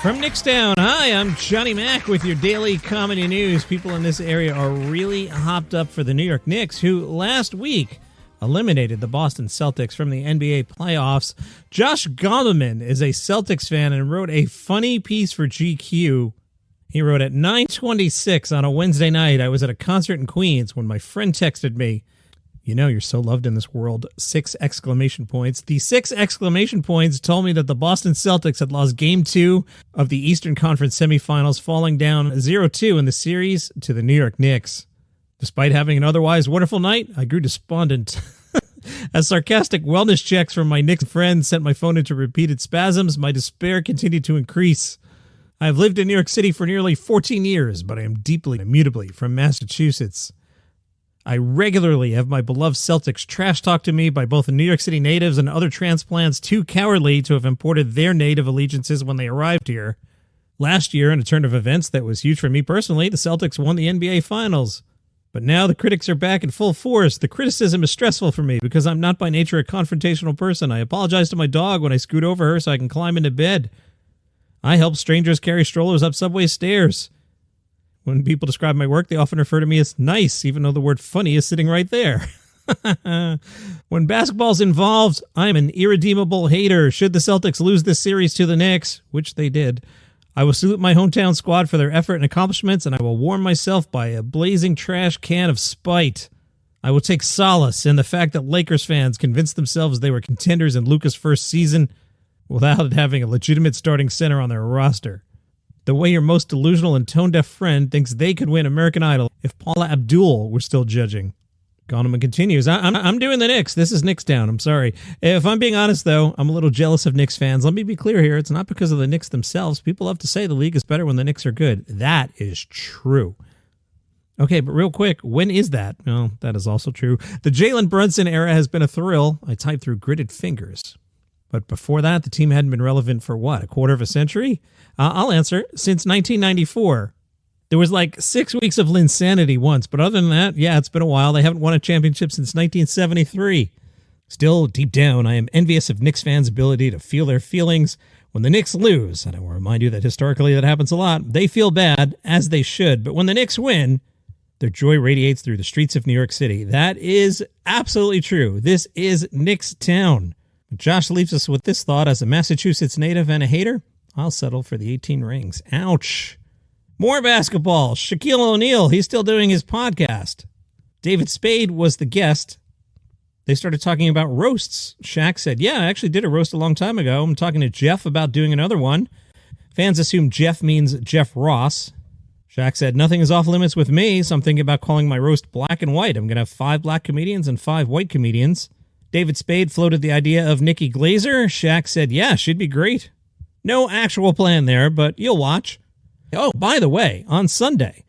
From Nickstown, hi, I'm Johnny Mac with your daily comedy news. People in this area are really hopped up for the New York Knicks, who last week eliminated the Boston Celtics from the NBA playoffs. Josh Gondleman is a Celtics fan and wrote a funny piece for GQ. He wrote, at 9:26 on a Wednesday night, I was at a concert in Queens when my friend texted me, "You know, you're so loved in this world, 6 exclamation points. The 6 exclamation points told me that the Boston Celtics had lost Game 2 of the Eastern Conference semifinals, falling down 0-2 in the series to the New York Knicks. Despite having an otherwise wonderful night, I grew despondent. As sarcastic wellness checks from my Knicks friends sent my phone into repeated spasms, my despair continued to increase. I have lived in New York City for nearly 14 years, but I am deeply, immutably from Massachusetts. I regularly have my beloved Celtics trash-talked to me by both New York City natives and other transplants too cowardly to have imported their native allegiances when they arrived here. Last year, in a turn of events that was huge for me personally, the Celtics won the NBA Finals. But now the critics are back in full force. The criticism is stressful for me because I'm not by nature a confrontational person. I apologize to my dog when I scoot over her so I can climb into bed. I help strangers carry strollers up subway stairs. When people describe my work, they often refer to me as nice, even though the word funny is sitting right there. When basketball's involved, I'm an irredeemable hater. Should the Celtics lose this series to the Knicks, which they did, I will salute my hometown squad for their effort and accomplishments, and I will warm myself by a blazing trash can of spite. I will take solace in the fact that Lakers fans convinced themselves they were contenders in Luka's first season without having a legitimate starting center on their roster. The way your most delusional and tone-deaf friend thinks they could win American Idol if Paula Abdul were still judging. Gondleman continues, I'm doing the Knicks. This is Nickstown. I'm sorry. If I'm being honest, though, I'm a little jealous of Knicks fans. Let me be clear here. It's not because of the Knicks themselves. People love to say the league is better when the Knicks are good. That is true. Okay, but real quick, when is that? Well, that is also true. The Jalen Brunson era has been a thrill. I typed through gritted fingers. But before that, the team hadn't been relevant for what, a quarter of a century? I'll answer. Since 1994. There was like 6 weeks of Linsanity once, but other than that, yeah, it's been a while. They haven't won a championship since 1973. Still, deep down, I am envious of Knicks fans' ability to feel their feelings when the Knicks lose. And I will remind you that historically that happens a lot. They feel bad, as they should, but when the Knicks win, their joy radiates through the streets of New York City. That is absolutely true. This is Nickstown. Josh leaves us with this thought: as a Massachusetts native and a hater, I'll settle for the 18 rings. Ouch. More basketball. Shaquille O'Neal, he's still doing his podcast. David Spade was the guest. They started talking about roasts. Shaq said, yeah, I actually did a roast a long time ago. I'm talking to Jeff about doing another one. Fans assume Jeff means Jeff Ross. Shaq said, nothing is off limits with me, so I'm thinking about calling my roast black and white. I'm going to have 5 black comedians and 5 white comedians. David Spade floated the idea of Nikki Glaser. Shaq said, yeah, she'd be great. No actual plan there, but you'll watch. Oh, by the way, on Sunday,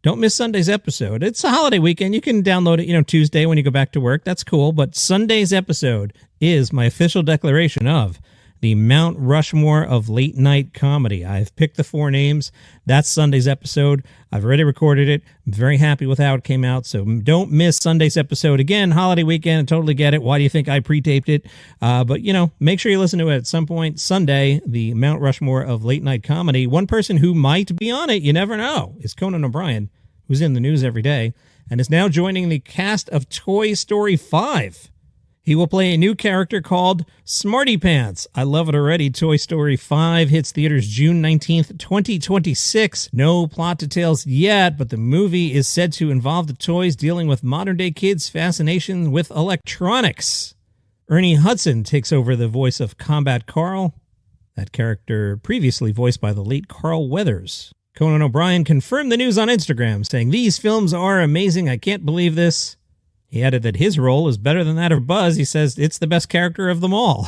don't miss Sunday's episode. It's a holiday weekend. You can download it, Tuesday when you go back to work. That's cool. But Sunday's episode is my official declaration of the Mount Rushmore of late night comedy. I've picked the 4 names. That's Sunday's episode. I've already recorded it. I'm very happy with how it came out. So don't miss Sunday's episode. Again, holiday weekend. I totally get it. Why do you think I pre-taped it? But make sure you listen to it at some point. Sunday, the Mount Rushmore of late night comedy. One person who might be on it, you never know, is Conan O'Brien, who's in the news every day and is now joining the cast of Toy Story 5. He will play a new character called SmartyAnts. I love it already. Toy Story 5 hits theaters June 19th, 2026. No plot details yet, but the movie is said to involve the toys dealing with modern-day kids' fascination with electronics. Ernie Hudson takes over the voice of Combat Carl, that character previously voiced by the late Carl Weathers. Conan O'Brien confirmed the news on Instagram, saying, these films are amazing. I can't believe this. He added that his role is better than that of Buzz. He says it's the best character of them all.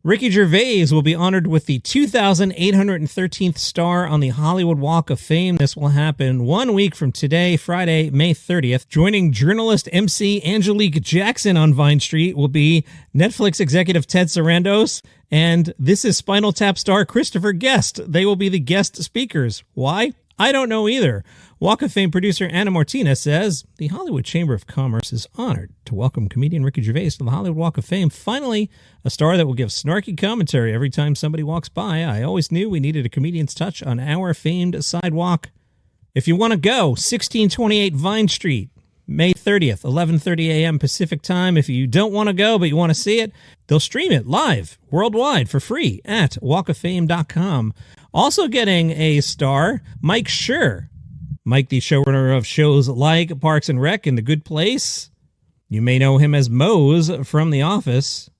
Ricky Gervais will be honored with the 2,813th star on the Hollywood Walk of Fame. This will happen 1 week from today, Friday, May 30th. Joining journalist MC Angelique Jackson on Vine Street will be Netflix executive Ted Sarandos and This Is Spinal Tap star Christopher Guest. They will be the guest speakers. Why? I don't know either. Walk of Fame producer Anna Martinez says, the Hollywood Chamber of Commerce is honored to welcome comedian Ricky Gervais to the Hollywood Walk of Fame. Finally, a star that will give snarky commentary every time somebody walks by. I always knew we needed a comedian's touch on our famed sidewalk. If you want to go, 1628 Vine Street, May 30th, 11:30 a.m. Pacific time. If you don't want to go but you want to see it, they'll stream it live worldwide for free at walkoffame.com. Also getting a star, Mike Schur. Mike, the showrunner of shows like Parks and Rec and The Good Place. You may know him as Mose from The Office.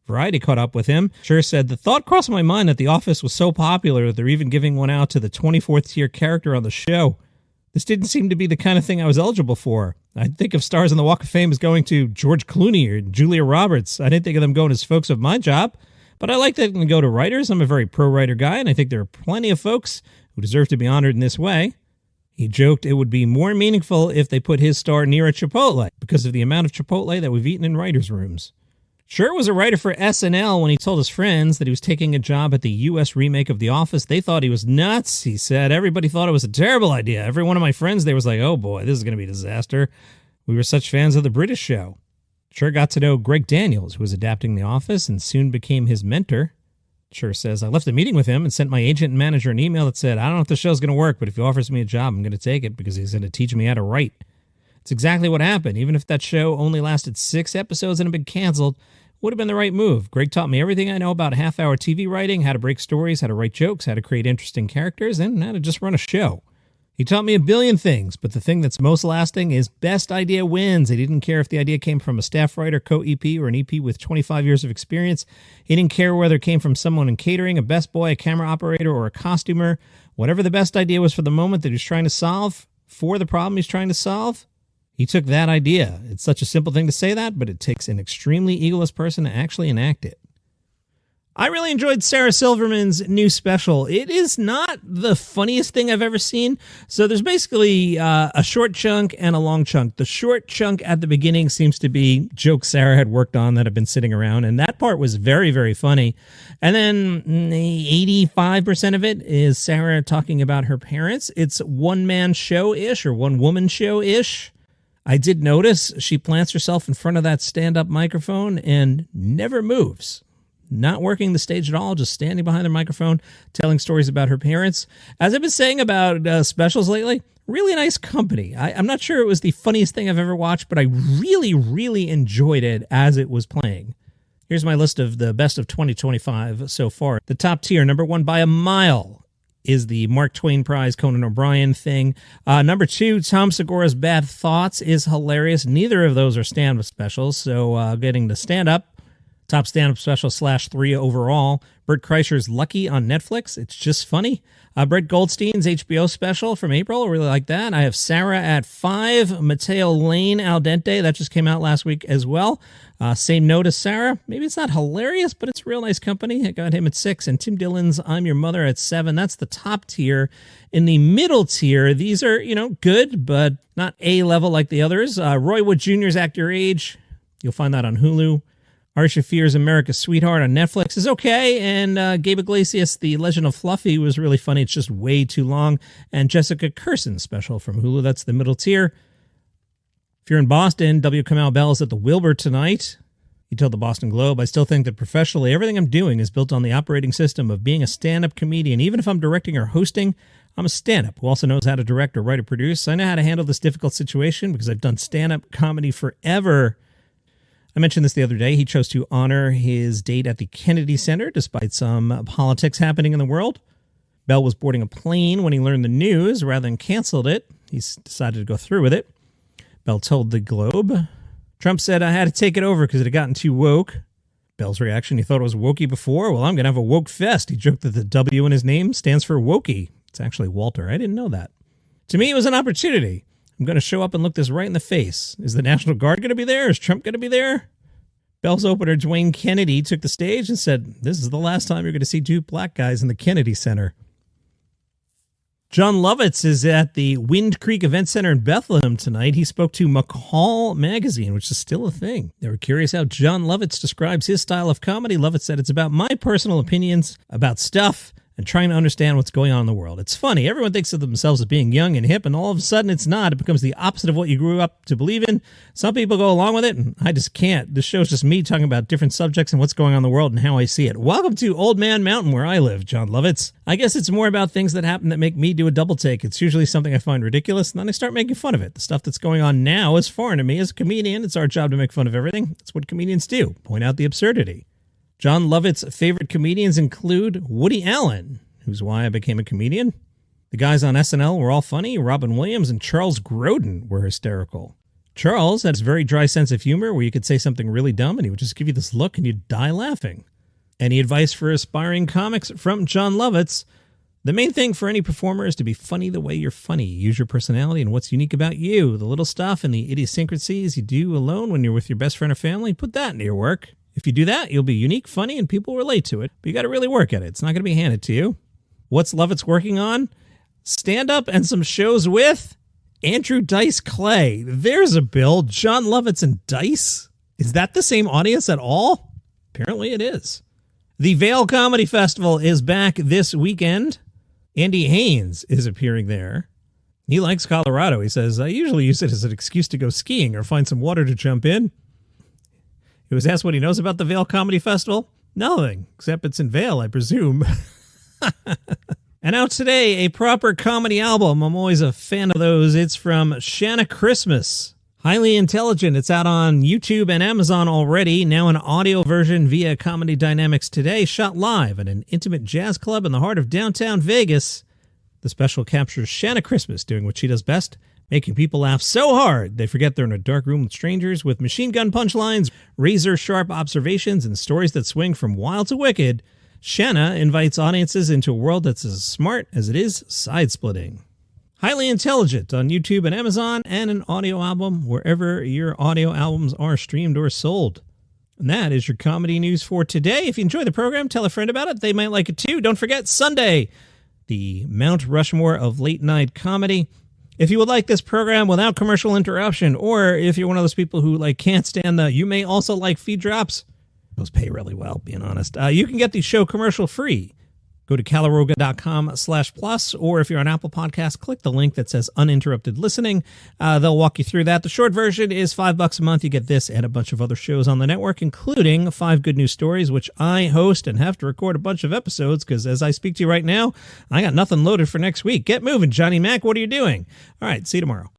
Variety caught up with him. Schur said, the thought crossed my mind that The Office was so popular that they're even giving one out to the 24th tier character on the show. This didn't seem to be the kind of thing I was eligible for. I'd think of stars on the Walk of Fame as going to George Clooney or Julia Roberts. I didn't think of them going as folks of my job, but I like that they go to writers. I'm a very pro-writer guy, and I think there are plenty of folks who deserve to be honored in this way. He joked it would be more meaningful if they put his star near a Chipotle because of the amount of Chipotle that we've eaten in writers' rooms. Schur was a writer for SNL when he told his friends that he was taking a job at the U.S. remake of The Office. They thought he was nuts, he said. Everybody thought it was a terrible idea. Every one of my friends, they was like, oh boy, this is going to be a disaster. We were such fans of the British show. Schur got to know Greg Daniels, who was adapting The Office and soon became his mentor. Schur says, I left a meeting with him and sent my agent and manager an email that said, I don't know if the show's going to work, but if he offers me a job, I'm going to take it because he's going to teach me how to write. It's exactly what happened. Even if that show only lasted 6 episodes and had been canceled, it would have been the right move. Greg taught me everything I know about half-hour TV writing, how to break stories, how to write jokes, how to create interesting characters, and how to just run a show. He taught me a billion things, but the thing that's most lasting is best idea wins. He didn't care if the idea came from a staff writer, co-EP, or an EP with 25 years of experience. He didn't care whether it came from someone in catering, a best boy, a camera operator, or a costumer. Whatever the best idea was for the moment that he was trying to solve, for the problem he's trying to solve, he took that idea. It's such a simple thing to say that, but it takes an extremely egoless person to actually enact it. I really enjoyed Sarah Silverman's new special. It is not the funniest thing I've ever seen. So there's basically a short chunk and a long chunk. The short chunk at the beginning seems to be jokes Sarah had worked on that have been sitting around, and that part was very, very funny. And then 85% of it is Sarah talking about her parents. It's one-man show-ish or one-woman show-ish. I did notice she plants herself in front of that stand-up microphone and never moves. Not working the stage at all, just standing behind the microphone, telling stories about her parents. As I've been saying about specials lately, really nice company. I'm not sure it was the funniest thing I've ever watched, but I really, really enjoyed it as it was playing. Here's my list of the best of 2025 so far. The top tier, number 1 by a mile, is the Mark Twain Prize Conan O'Brien thing. Number 2, Tom Segura's Bad Thoughts is hilarious. Neither of those are stand-up specials, so getting the stand-up. Top stand-up special /3 overall. Bert Kreischer's Lucky on Netflix. It's just funny. Brett Goldstein's HBO special from April. I really like that. I have Sarah at 5. Mateo Lane Al Dente. That just came out last week as well. Same note as Sarah. Maybe it's not hilarious, but it's real nice company. I got him at 6. And Tim Dillon's I'm Your Mother at 7. That's the top tier. In the middle tier, these are, good, but not A-level like the others. Roy Wood Jr.'s Act Your Age. You'll find that on Hulu. Ari Shafir's America's Sweetheart on Netflix is okay, and Gabe Iglesias' The Legend of Fluffy was really funny. It's just way too long. And Jessica Kerson's special from Hulu, that's the middle tier. If you're in Boston, W. Kamau Bell is at the Wilbur tonight. He told the Boston Globe, I still think that professionally everything I'm doing is built on the operating system of being a stand-up comedian. Even if I'm directing or hosting, I'm a stand-up who also knows how to direct or write or produce. I know how to handle this difficult situation because I've done stand-up comedy forever. I mentioned this the other day. He chose to honor his date at the Kennedy Center despite some politics happening in the world. Bell was boarding a plane when he learned the news. Rather than canceled it, he decided to go through with it. Bell told the Globe. Trump said, I had to take it over because it had gotten too woke. Bell's reaction, he thought it was wokey before. Well, I'm going to have a woke fest. He joked that the W in his name stands for wokey. It's actually Walter. I didn't know that. To me, it was an opportunity. I'm going to show up and look this right in the face. Is the National Guard going to be there? Is Trump going to be there? Bell's opener, Dwayne Kennedy, took the stage and said, this is the last time you're going to see 2 black guys in the Kennedy Center. John Lovitz is at the Wind Creek Event Center in Bethlehem tonight. He spoke to McCall magazine, which is still a thing. They were curious how John Lovitz describes his style of comedy. Lovitz said, it's about my personal opinions about stuff and trying to understand what's going on in the world. It's funny. Everyone thinks of themselves as being young and hip, and all of a sudden it's not. It becomes the opposite of what you grew up to believe in. Some people go along with it, and I just can't. This show's just me talking about different subjects and what's going on in the world and how I see it. Welcome to Old Man Mountain, where I live, John Lovitz. I guess it's more about things that happen that make me do a double take. It's usually something I find ridiculous, and then I start making fun of it. The stuff that's going on now is foreign to me. As a comedian, it's our job to make fun of everything. It's what comedians do, point out the absurdity. John Lovitz's favorite comedians include Woody Allen, who's why I became a comedian. The guys on SNL were all funny. Robin Williams and Charles Grodin were hysterical. Charles had his very dry sense of humor where you could say something really dumb and he would just give you this look and you'd die laughing. Any advice for aspiring comics from John Lovitz? The main thing for any performer is to be funny the way you're funny. Use your personality and what's unique about you. The little stuff and the idiosyncrasies you do alone when you're with your best friend or family, put that into your work. If you do that, you'll be unique, funny, and people relate to it. But you got to really work at it. It's not going to be handed to you. What's Lovitz working on? Stand-up and some shows with Andrew Dice Clay. There's a bill. John Lovitz and Dice? Is that the same audience at all? Apparently it is. The Vail Comedy Festival is back this weekend. Andy Haynes is appearing there. He likes Colorado. He says, I usually use it as an excuse to go skiing or find some water to jump in. He was asked what he knows about the Vail Comedy Festival. Nothing, except it's in Vail, I presume. And out today, a proper comedy album. I'm always a fan of those. It's from Shanna Christmas. Highly intelligent. It's out on YouTube and Amazon already. Now an audio version via Comedy Dynamics Today, shot live at an intimate jazz club in the heart of downtown Vegas. The special captures Shanna Christmas doing what she does best, making people laugh so hard they forget they're in a dark room with strangers, with machine gun punchlines, razor-sharp observations, and stories that swing from wild to wicked. Shanna invites audiences into a world that's as smart as it is side-splitting. Highly intelligent on YouTube and Amazon, and an audio album wherever your audio albums are streamed or sold. And that is your comedy news for today. If you enjoy the program, tell a friend about it. They might like it too. Don't forget, Sunday, the Mount Rushmore of late-night comedy. If you would like this program without commercial interruption, or if you're one of those people who can't stand you may also like feed drops. Those pay really well, being honest. You can get the show commercial free. Go to calaroga.com/plus, or if you're on Apple Podcasts, click the link that says uninterrupted listening. They'll walk you through that. The short version is $5 a month. You get this and a bunch of other shows on the network, including 5 Good News Stories, which I host and have to record a bunch of episodes because as I speak to you right now, I got nothing loaded for next week. Get moving, Johnny Mac. What are you doing? All right, see you tomorrow.